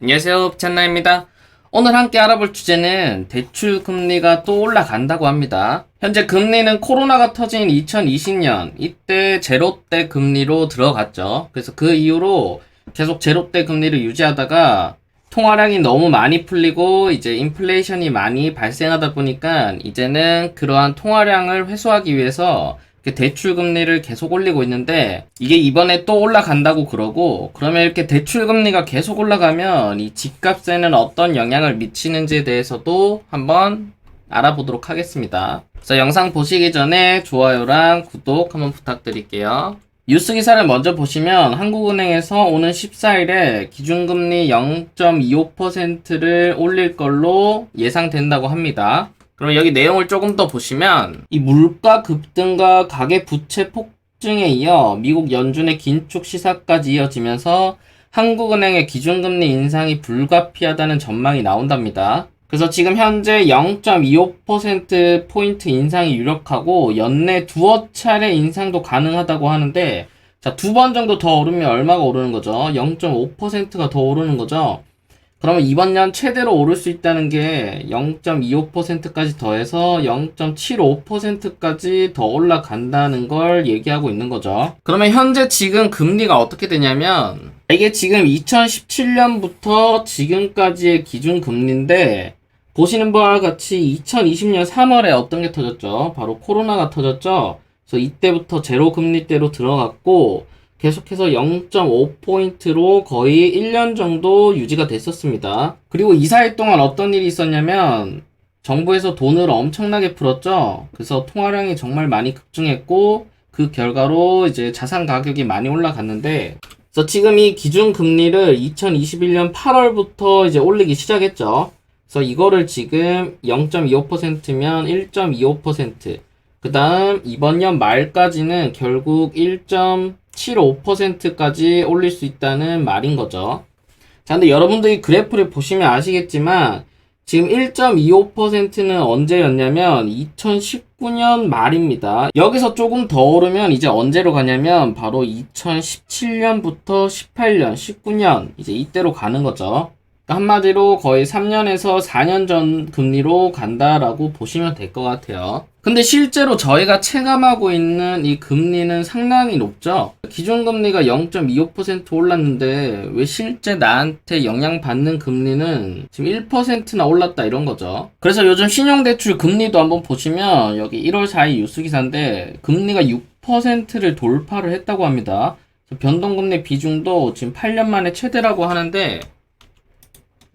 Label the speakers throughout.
Speaker 1: 안녕하세요, 찬나입니다. 오늘 함께 알아볼 주제는 대출 금리가 또 올라간다고 합니다. 현재 금리는 코로나가 터진 2020년 이때 제로대 금리로 들어갔죠. 그래서 그 이후로 계속 제로대 금리를 유지하다가 통화량이 너무 많이 풀리고 이제 인플레이션이 많이 발생하다 보니까 이제는 그러한 통화량을 회수하기 위해서 대출 금리를 계속 올리고 있는데 이게 이번에 또 올라간다고 그러고, 그러면 이렇게 대출 금리가 계속 올라가면 이 집값에는 어떤 영향을 미치는지에 대해서도 한번 알아보도록 하겠습니다. 그래서 영상 보시기 전에 좋아요랑 구독 한번 부탁드릴게요. 뉴스 기사를 먼저 보시면 한국은행에서 오는 14일에 기준금리 0.25%를 올릴 걸로 예상된다고 합니다. 그럼 여기 내용을 조금 더 보시면 이 물가 급등과 가계 부채 폭증에 이어 미국 연준의 긴축 시사까지 이어지면서 한국은행의 기준금리 인상이 불가피하다는 전망이 나온답니다. 그래서 지금 현재 0.25%포인트 인상이 유력하고 연내 두어 차례 인상도 가능하다고 하는데, 자, 두 번 정도 더 오르면 얼마가 오르는 거죠? 0.5%가 더 오르는 거죠? 그러면 이번 년 최대로 오를 수 있다는 게 0.25%까지 더해서 0.75%까지 더 올라간다는 걸 얘기하고 있는 거죠. 그러면 현재 지금 금리가 어떻게 되냐면, 이게 지금 2017년부터 지금까지의 기준 금리인데, 보시는 바와 같이 2020년 3월에 어떤 게 터졌죠? 바로 코로나가 터졌죠? 그래서 이때부터 제로 금리대로 들어갔고, 계속해서 0.5포인트로 거의 1년 정도 유지가 됐었습니다. 그리고 이 사이 동안 어떤 일이 있었냐면 정부에서 돈을 엄청나게 풀었죠. 그래서 통화량이 정말 많이 급증했고 그 결과로 이제 자산 가격이 많이 올라갔는데, 그래서 지금 이 기준 금리를 2021년 8월부터 이제 올리기 시작했죠. 그래서 이거를 지금 0.25%면 1.25%, 그 다음 이번 년 말까지는 결국 1.75%까지 올릴 수 있다는 말인 거죠. 자, 근데 여러분들이 그래프를 보시면 아시겠지만 지금 1.25%는 언제였냐면 2019년 말입니다. 여기서 조금 더 오르면 이제 언제로 가냐면 바로 2017년부터 18년, 19년 이제 이때로 가는 거죠. 한마디로 거의 3년에서 4년 전 금리로 간다라고 보시면 될 것 같아요. 근데 실제로 저희가 체감하고 있는 이 금리는 상당히 높죠. 기준금리가 0.25% 올랐는데 왜 실제 나한테 영향받는 금리는 지금 1%나 올랐다 이런 거죠. 그래서 요즘 신용대출 금리도 한번 보시면 여기 1월 4일 뉴스기사인데 금리가 6%를 돌파를 했다고 합니다. 변동금리 비중도 지금 8년 만에 최대라고 하는데,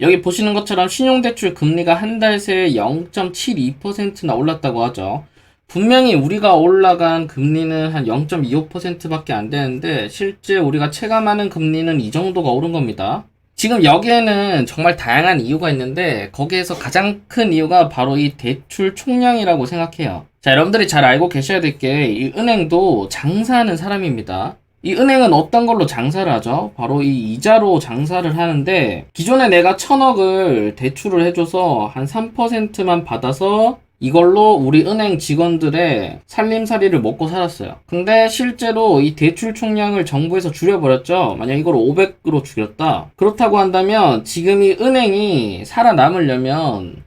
Speaker 1: 여기 보시는 것처럼 신용대출 금리가 한 달 새에 0.72%나 올랐다고 하죠. 분명히 우리가 올라간 금리는 한 0.25%밖에 안 되는데 실제 우리가 체감하는 금리는 이 정도가 오른 겁니다. 지금 여기에는 정말 다양한 이유가 있는데 거기에서 가장 큰 이유가 바로 이 대출 총량이라고 생각해요. 자, 여러분들이 잘 알고 계셔야 될 게 이 은행도 장사하는 사람입니다. 이 은행은 어떤 걸로 장사를 하죠? 바로 이 이자로 장사를 하는데, 기존에 내가 1,000억을 대출을 해줘서 한 3%만 받아서 이걸로 우리 은행 직원들의 살림살이를 먹고 살았어요. 근데 실제로 이 대출 총량을 정부에서 줄여버렸죠. 만약 이걸 500으로 줄였다. 그렇다고 한다면 지금 이 은행이 살아남으려면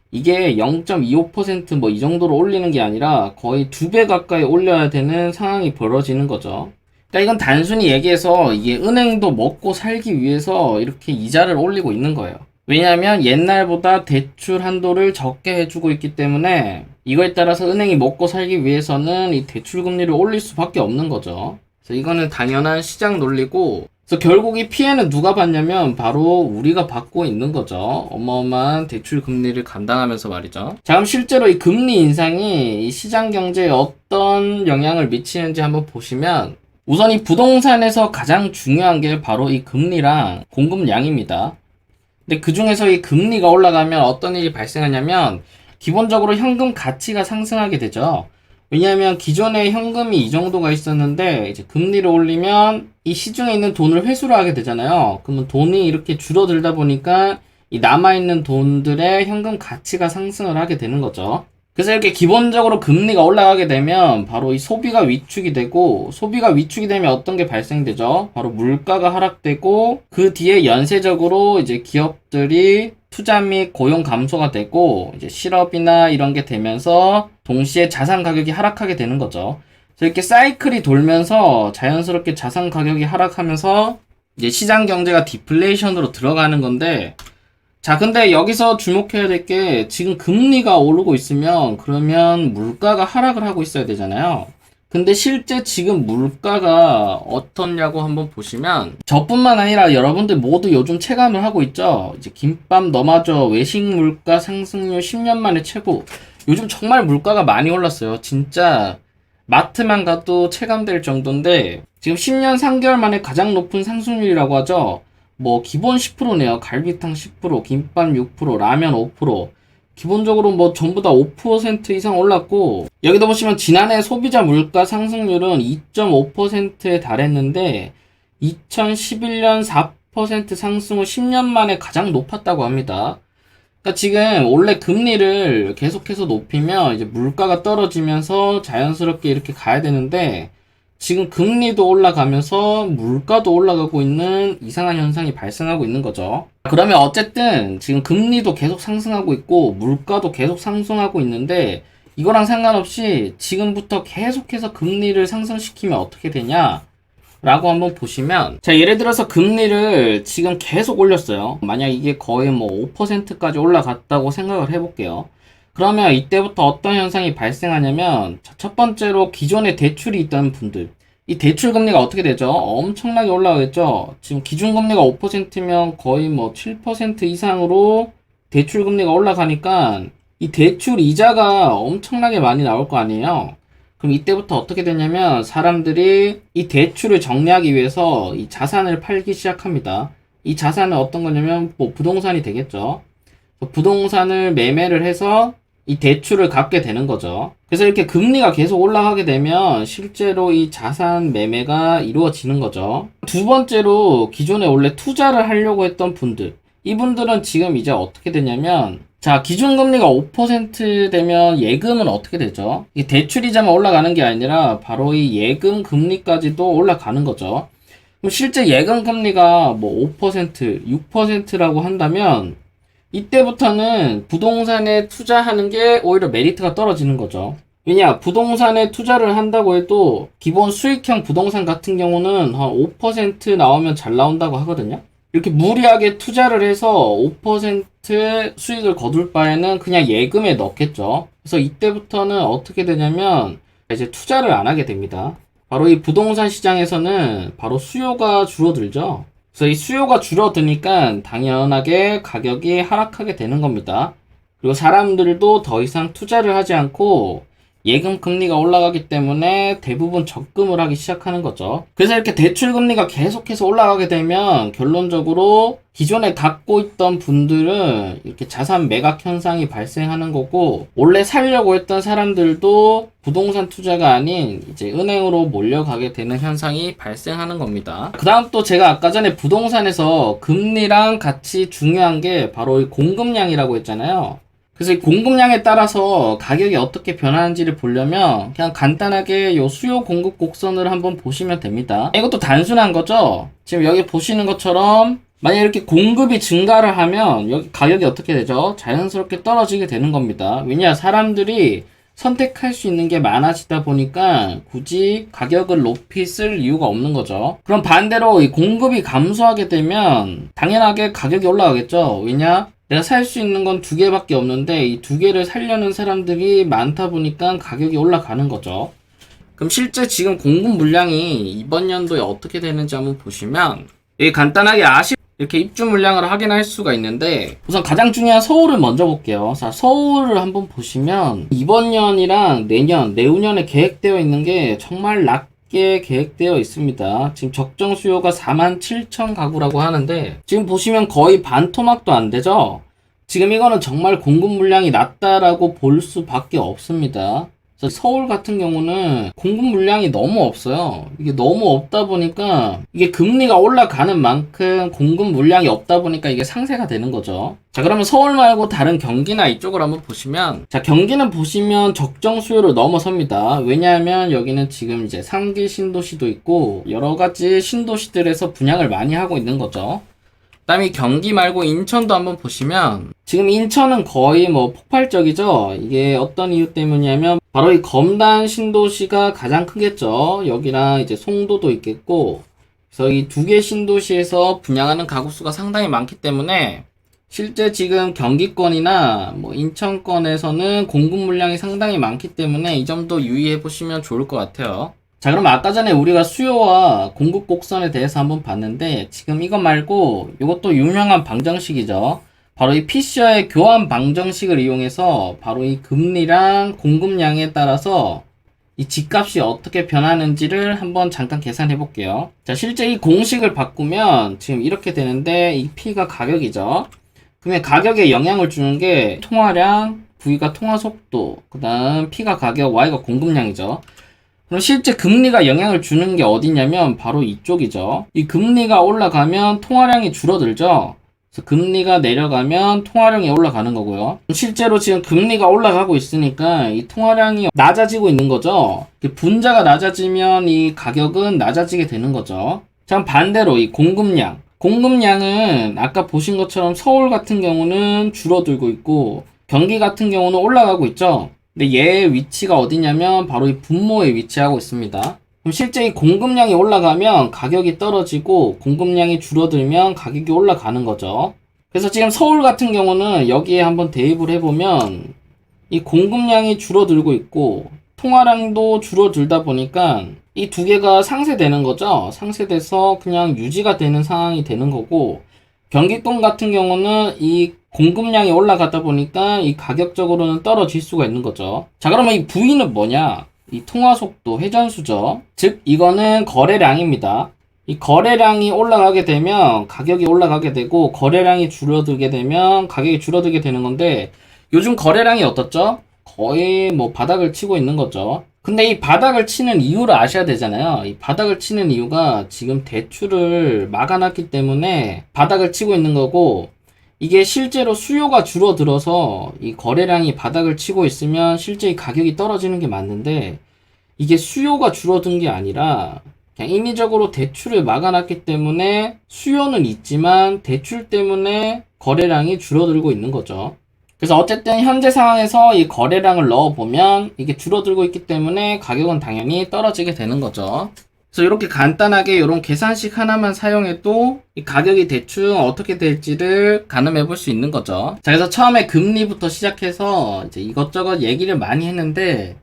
Speaker 1: 이게 0.25% 뭐 이 정도로 올리는 게 아니라 거의 2배 가까이 올려야 되는 상황이 벌어지는 거죠. 그러니까 이건 단순히 얘기해서 이게 은행도 먹고 살기 위해서 이렇게 이자를 올리고 있는 거예요. 왜냐하면 옛날보다 대출 한도를 적게 해주고 있기 때문에 이거에 따라서 은행이 먹고 살기 위해서는 이 대출 금리를 올릴 수밖에 없는 거죠. 그래서 이거는 당연한 시장 논리고, 그래서 결국 이 피해는 누가 받냐면 바로 우리가 받고 있는 거죠. 어마어마한 대출 금리를 감당하면서 말이죠. 자, 그럼 실제로 이 금리 인상이 이 시장 경제에 어떤 영향을 미치는지 한번 보시면, 우선 이 부동산에서 가장 중요한 게 바로 이 금리랑 공급량입니다. 근데 그 중에서 이 금리가 올라가면 어떤 일이 발생하냐면 기본적으로 현금 가치가 상승하게 되죠. 왜냐하면 기존에 현금이 이 정도가 있었는데 이제 금리를 올리면 이 시중에 있는 돈을 회수를 하게 되잖아요. 그러면 돈이 이렇게 줄어들다 보니까 이 남아있는 돈들의 현금 가치가 상승을 하게 되는 거죠. 그래서 이렇게 기본적으로 금리가 올라가게 되면 바로 이 소비가 위축이 되고, 소비가 위축이 되면 어떤 게 발생되죠? 바로 물가가 하락되고, 그 뒤에 연쇄적으로 이제 기업들이 투자 및 고용 감소가 되고, 이제 실업이나 이런 게 되면서 동시에 자산 가격이 하락하게 되는 거죠. 그래서 이렇게 사이클이 돌면서 자연스럽게 자산 가격이 하락하면서 이제 시장 경제가 디플레이션으로 들어가는 건데, 자, 근데 여기서 주목해야 될 게 지금 금리가 오르고 있으면 그러면 물가가 하락을 하고 있어야 되잖아요. 근데 실제 지금 물가가 어떻냐고 한번 보시면 저뿐만 아니라 여러분들 모두 요즘 체감을 하고 있죠. 이제 김밥 너마저 외식 물가 상승률 10년 만에 최고. 요즘 정말 물가가 많이 올랐어요. 진짜 마트만 가도 체감될 정도인데 지금 10년 3개월 만에 가장 높은 상승률이라고 하죠. 뭐 기본 10%네요. 갈비탕 10%, 김밥 6%, 라면 5%. 기본적으로 뭐 전부 다 5% 이상 올랐고, 여기도 보시면 지난해 소비자 물가 상승률은 2.5%에 달했는데 2011년 4% 상승 후 10년 만에 가장 높았다고 합니다. 그러니까 지금 원래 금리를 계속해서 높이면 이제 물가가 떨어지면서 자연스럽게 이렇게 가야 되는데 지금 금리도 올라가면서 물가도 올라가고 있는 이상한 현상이 발생하고 있는 거죠. 그러면 어쨌든 지금 금리도 계속 상승하고 있고 물가도 계속 상승하고 있는데 이거랑 상관없이 지금부터 계속해서 금리를 상승시키면 어떻게 되냐? 라고 한번 보시면, 자, 예를 들어서 금리를 지금 계속 올렸어요. 만약 이게 거의 뭐 5%까지 올라갔다고 생각을 해볼게요. 그러면 이때부터 어떤 현상이 발생하냐면, 첫 번째로 기존에 대출이 있던 분들, 이 대출 금리가 어떻게 되죠? 엄청나게 올라가겠죠? 지금 기준금리가 5%면 거의 뭐 7% 이상으로 대출 금리가 올라가니까 이 대출 이자가 엄청나게 많이 나올 거 아니에요? 그럼 이때부터 어떻게 되냐면 사람들이 이 대출을 정리하기 위해서 이 자산을 팔기 시작합니다. 이 자산은 어떤 거냐면 뭐 부동산이 되겠죠. 부동산을 매매를 해서 이 대출을 갚게 되는 거죠. 그래서 이렇게 금리가 계속 올라가게 되면 실제로 이 자산 매매가 이루어지는 거죠. 두 번째로 기존에 원래 투자를 하려고 했던 분들, 이분들은 지금 이제 어떻게 되냐면, 자, 기준금리가 5% 되면 예금은 어떻게 되죠? 이 대출이자만 올라가는 게 아니라 바로 이 예금 금리까지도 올라가는 거죠. 그럼 실제 예금 금리가 뭐 5%, 6%라고 한다면 이때부터는 부동산에 투자하는 게 오히려 메리트가 떨어지는 거죠. 왜냐, 부동산에 투자를 한다고 해도 기본 수익형 부동산 같은 경우는 한 5% 나오면 잘 나온다고 하거든요. 이렇게 무리하게 투자를 해서 5% 수익을 거둘 바에는 그냥 예금에 넣겠죠. 그래서 이때부터는 어떻게 되냐면 이제 투자를 안 하게 됩니다. 바로 이 부동산 시장에서는 바로 수요가 줄어들죠. 그래서 이 수요가 줄어드니까 당연하게 가격이 하락하게 되는 겁니다. 그리고 사람들도 더 이상 투자를 하지 않고 예금 금리가 올라가기 때문에 대부분 적금을 하기 시작하는 거죠. 그래서 이렇게 대출 금리가 계속해서 올라가게 되면 결론적으로 기존에 갖고 있던 분들은 이렇게 자산 매각 현상이 발생하는 거고, 원래 살려고 했던 사람들도 부동산 투자가 아닌 이제 은행으로 몰려가게 되는 현상이 발생하는 겁니다. 그 다음 또 제가 아까 전에 부동산에서 금리랑 같이 중요한 게 바로 이 공급량이라고 했잖아요. 그래서 이 공급량에 따라서 가격이 어떻게 변하는지를 보려면 그냥 간단하게 요 수요 공급 곡선을 한번 보시면 됩니다. 이것도 단순한 거죠. 지금 여기 보시는 것처럼 만약 이렇게 공급이 증가를 하면 여기 가격이 어떻게 되죠? 자연스럽게 떨어지게 되는 겁니다. 왜냐, 사람들이 선택할 수 있는 게 많아지다 보니까 굳이 가격을 높이 쓸 이유가 없는 거죠. 그럼 반대로 이 공급이 감소하게 되면 당연하게 가격이 올라가겠죠. 왜냐? 내가 살 수 있는 건 두 개밖에 없는데 이 두 개를 사려는 사람들이 많다 보니까 가격이 올라가는 거죠. 그럼 실제 지금 공급 물량이 이번 연도에 어떻게 되는지 한번 보시면 간단하게 이렇게 입주 물량을 확인할 수가 있는데, 우선 가장 중요한 서울을 먼저 볼게요. 자, 서울을 한번 보시면 이번 년이랑 내후년에 계획되어 있는 게 정말 낮게 계획되어 있습니다. 지금 적정 수요가 47,000 가구라고 하는데 지금 보시면 거의 반 토막도 안 되죠. 지금 이거는 정말 공급 물량이 낮다라고 볼 수밖에 없습니다. 그래서 서울 같은 경우는 공급 물량이 너무 없어요. 이게 너무 없다 보니까 이게 금리가 올라가는 만큼 공급 물량이 없다 보니까 이게 상쇄가 되는 거죠. 자, 그러면 서울 말고 다른 경기나 이쪽을 한번 보시면, 자, 경기는 보시면 적정 수요를 넘어섭니다. 왜냐하면 여기는 지금 이제 3기 신도시도 있고 여러 가지 신도시들에서 분양을 많이 하고 있는 거죠. 그다음에 경기 말고 인천도 한번 보시면, 지금 인천은 거의 뭐 폭발적이죠. 이게 어떤 이유 때문이냐면 바로 이 검단 신도시가 가장 크겠죠. 여기랑 이제 송도도 있겠고, 그래서 이 두 개 신도시에서 분양하는 가구 수가 상당히 많기 때문에 실제 지금 경기권이나 뭐 인천권에서는 공급 물량이 상당히 많기 때문에 이 점도 유의해 보시면 좋을 것 같아요. 자, 그럼 아까 전에 우리가 수요와 공급 곡선에 대해서 한번 봤는데, 지금 이거 말고 이것도 유명한 방정식이죠. 바로 이 피셔의 교환 방정식을 이용해서 바로 이 금리랑 공급량에 따라서 이 집값이 어떻게 변하는지를 한번 잠깐 계산해 볼게요. 자, 실제 이 공식을 바꾸면 지금 이렇게 되는데, 이 P가 가격이죠. 그러면 가격에 영향을 주는 게 통화량, V가 통화 속도, 그 다음 P가 가격, Y가 공급량이죠. 그럼 실제 금리가 영향을 주는 게 어디냐면 바로 이쪽이죠. 이 금리가 올라가면 통화량이 줄어들죠. 그래서 금리가 내려가면 통화량이 올라가는 거고요. 실제로 지금 금리가 올라가고 있으니까 이 통화량이 낮아지고 있는 거죠. 분자가 낮아지면 이 가격은 낮아지게 되는 거죠. 자, 반대로 이 공급량. 공급량은 아까 보신 것처럼 서울 같은 경우는 줄어들고 있고 경기 같은 경우는 올라가고 있죠. 근데 얘의 위치가 어디냐면 바로 이 분모에 위치하고 있습니다. 그럼 실제 이 공급량이 올라가면 가격이 떨어지고 공급량이 줄어들면 가격이 올라가는 거죠. 그래서 지금 서울 같은 경우는 여기에 한번 대입을 해보면 이 공급량이 줄어들고 있고 통화량도 줄어들다 보니까 이 두 개가 상쇄되는 거죠. 상쇄돼서 그냥 유지가 되는 상황이 되는 거고, 경기권 같은 경우는 이 공급량이 올라가다 보니까 이 가격적으로는 떨어질 수가 있는 거죠. 자, 그러면 이 V는 뭐냐? 이 통화속도, 회전수죠. 즉 이거는 거래량입니다. 이 거래량이 올라가게 되면 가격이 올라가게 되고, 거래량이 줄어들게 되면 가격이 줄어들게 되는 건데, 요즘 거래량이 어떻죠? 거의 뭐 바닥을 치고 있는 거죠. 근데 이 바닥을 치는 이유를 아셔야 되잖아요. 이 바닥을 치는 이유가 지금 대출을 막아놨기 때문에 바닥을 치고 있는 거고, 이게 실제로 수요가 줄어들어서 이 거래량이 바닥을 치고 있으면 실제 이 가격이 떨어지는 게 맞는데, 이게 수요가 줄어든 게 아니라 그냥 인위적으로 대출을 막아놨기 때문에 수요는 있지만 대출 때문에 거래량이 줄어들고 있는 거죠. 그래서 어쨌든 현재 상황에서 이 거래량을 넣어보면 이게 줄어들고 있기 때문에 가격은 당연히 떨어지게 되는 거죠. 그래서 이렇게 간단하게 이런 계산식 하나만 사용해도 이 가격이 대충 어떻게 될지를 가늠해 볼 수 있는 거죠. 자, 그래서 처음에 금리부터 시작해서 이제 이것저것 얘기를 많이 했는데,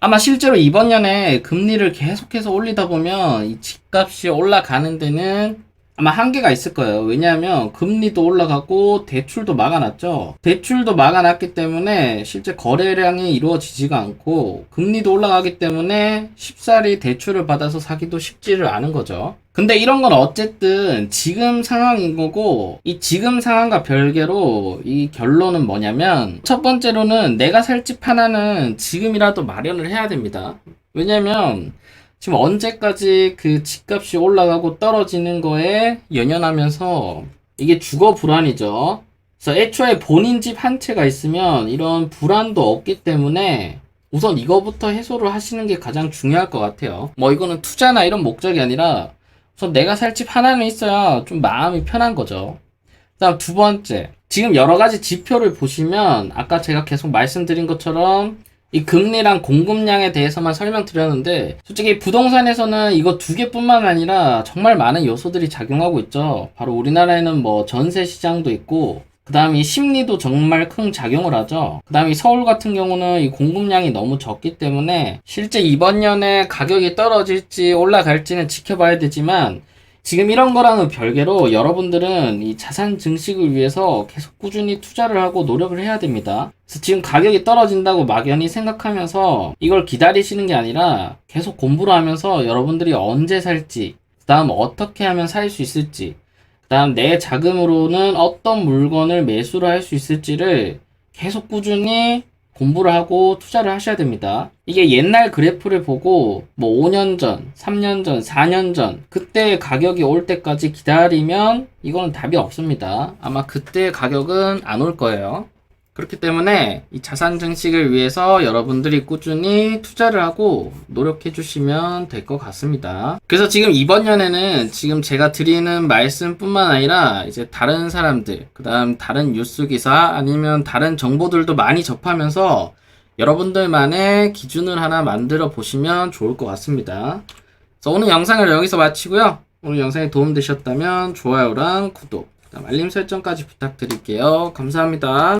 Speaker 1: 아마 실제로 이번 년에 금리를 계속해서 올리다 보면 이 집값이 올라가는 데는 아마 한계가 있을 거예요. 왜냐하면 금리도 올라가고 대출도 막아놨죠. 대출도 막아놨기 때문에 실제 거래량이 이루어지지가 않고, 금리도 올라가기 때문에 쉽사리 대출을 받아서 사기도 쉽지를 않은 거죠. 근데 이런 건 어쨌든 지금 상황인 거고, 이 지금 상황과 별개로 이 결론은 뭐냐면, 첫 번째로는 내가 살 집 하나는 지금이라도 마련을 해야 됩니다. 왜냐면 지금 언제까지 그 집값이 올라가고 떨어지는 거에 연연하면서 이게 주거 불안이죠. 그래서 애초에 본인 집 한 채가 있으면 이런 불안도 없기 때문에 우선 이거부터 해소를 하시는 게 가장 중요할 것 같아요. 뭐 이거는 투자나 이런 목적이 아니라 우선 내가 살 집 하나는 있어야 좀 마음이 편한 거죠. 그다음 두 번째, 지금 여러 가지 지표를 보시면 아까 제가 계속 말씀드린 것처럼 이 금리랑 공급량에 대해서만 설명드렸는데, 솔직히 부동산에서는 이거 두 개뿐만 아니라 정말 많은 요소들이 작용하고 있죠. 바로 우리나라에는 뭐 전세 시장도 있고, 그 다음 이 심리도 정말 큰 작용을 하죠. 그 다음 이 서울 같은 경우는 이 공급량이 너무 적기 때문에 실제 이번 년에 가격이 떨어질지 올라갈지는 지켜봐야 되지만, 지금 이런 거랑은 별개로 여러분들은 이 자산 증식을 위해서 계속 꾸준히 투자를 하고 노력을 해야 됩니다. 그래서 지금 가격이 떨어진다고 막연히 생각하면서 이걸 기다리시는 게 아니라 계속 공부를 하면서 여러분들이 언제 살지, 그 다음 어떻게 하면 살 수 있을지, 그 다음 내 자금으로는 어떤 물건을 매수를 할 수 있을지를 계속 꾸준히 공부를 하고 투자를 하셔야 됩니다. 이게 옛날 그래프를 보고 뭐 5년 전, 3년 전, 4년 전 그때 가격이 올 때까지 기다리면 이거는 답이 없습니다. 아마 그때 가격은 안 올 거예요. 그렇기 때문에 이 자산 증식을 위해서 여러분들이 꾸준히 투자를 하고 노력해 주시면 될 것 같습니다. 그래서 지금 이번 년에는 지금 제가 드리는 말씀뿐만 아니라 이제 다른 사람들, 그 다음 다른 뉴스 기사 아니면 다른 정보들도 많이 접하면서 여러분들만의 기준을 하나 만들어 보시면 좋을 것 같습니다. 그래서 오늘 영상을 여기서 마치고요. 오늘 영상이 도움되셨다면 좋아요랑 구독, 그다음 알림 설정까지 부탁드릴게요. 감사합니다.